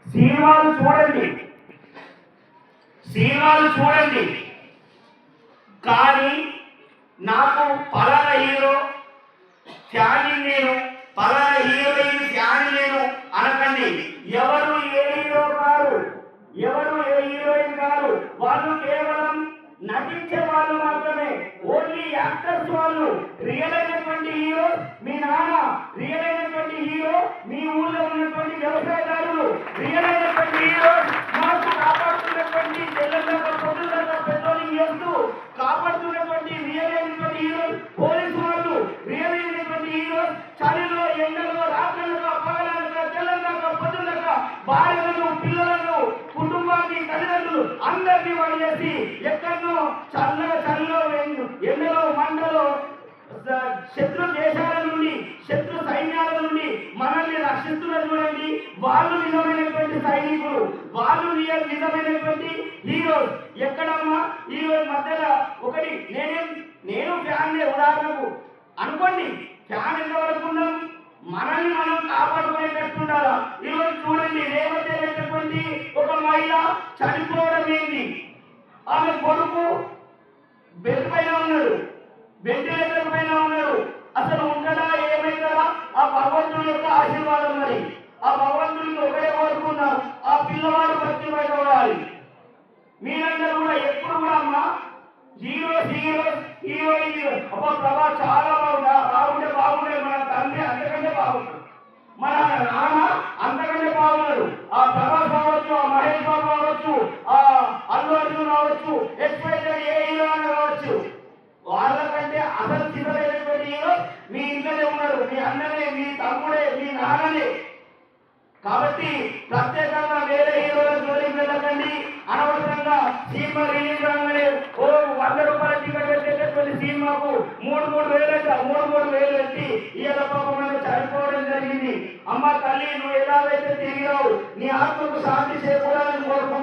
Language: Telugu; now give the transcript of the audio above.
సినిమాలు చూడండి, సినిమాలు చూడండి, కానీ నాకు పలానా హీరో ఫ్యాన్ నేను, పలానా హీరోయిన్ ఫ్యాన్ నేను అనకండి. ఎవరు ఏ హీరో కాదు, ఎవరు ఏ హీరోయిన్ కాదు, వాళ్ళు కేవలం నటించే వాళ్ళు మాత్రమే, ఓన్లీ యాక్టర్స్ వాళ్ళు. రియల్ అయినటువంటి హీరో మీ నాన్న, రియల్ అయినటువంటి హీరో మీ ఊళ్ళో ఉన్నటువంటి వ్యవసాయదారులు, రియల్ అయినటువంటి హీరో మాకు కాపాడుతున్నటువంటి తెలంగాణ పొద్దుదాకా పెట్రోలింగ్ చేస్తూ కాపాడుతున్నటువంటి రియల్ అయినటువంటి హీరో పోలీసు వాళ్ళు, రియల్ అయినటువంటి హీరో చలిలో ఎండలో రాత్రులుగా పగలనక తెలంగాణ పొద్దుదాకా భార్యలను పిల్లలను కుటుంబాన్ని తల్లిదండ్రులు అందరినీ వాళ్ళు చేసి ఎక్కడో చల్లో ఎండలో మంటలో శత్రు దేశాల నుండి శత్రు సైన్యాల నుండి మనల్ని రక్షిస్తున్నారు చూడండి. వాళ్ళు నిజమైనటువంటి సైనికులు, వాళ్ళు నిజమైనటువంటి హీరోస్. ఎక్కడమ్మా హీరో మధ్యలో ఒకటి నేను ఫ్యాన్ ఉదాహరణకు అనుకోండి, ఫ్యాన్ ఎంతవరకు ఉన్నాం, మనల్ని మనం కాపాడుకునేటట్టుండాలా. ఈరోజు చూడండి, రేవతి అనేటటువంటి ఒక మహిళ చనిపోవడం ఏంటి, ఆమె కొడుకు బెడ్ పైన ఉన్నాడు, వెంటిలేటర్ పైన ఉన్నాడు. అసలు ఉంటాడా ఏమైతాడా ఆ భగవంతుడి యొక్క ఆశీర్వాదం. మరి ఆ భగవంతుడికి ఒకటే కోరుకున్నాం, ఆ పిల్లవాడు బతి పడాలి. మీరందరూ కూడా ఎప్పుడు కూడా అమ్మా హీరో హీరో హీరో హీరో అబ్బా ప్రభా చాలా బాగుండే మన తండ్రి అంతకంటే బాగున్నాడు, మన నాన్న అంతకంటే బాగున్నాడు. ఆ ప్రభాస్ కావచ్చు, ఆ మహేష్ బాబు కావచ్చు, ఆ అల్లు అర్జున్ కావచ్చు, ఎక్స్పైజెడ్ ఏ హీరో అని కావచ్చు, వాళ్ళకంటే అసలు చిన్నదైనటువంటి హీరో మీ ఇంట్లోనే ఉన్నారు, మీ అన్ననే, మీ తమ్ముడే, మీ నాన్ననే. కాబట్టి ప్రత్యేకంగా వేరే హీరోల జోలికి వెళ్ళకండి. అనవసరంగా సినిమా రిలీజ్ కాగానే 100 రూపాయల టికెట్ పెట్టేటటువంటి సినిమాకు 3,000 పెట్టి ఇవాళ పాపం చనిపోవడం జరిగింది. అమ్మ తల్లి, నువ్వు ఎలాగైతే తిరిగావు నీ ఆత్మకు శాంతి చేకూరాలని కోరుకుంటున్నావు.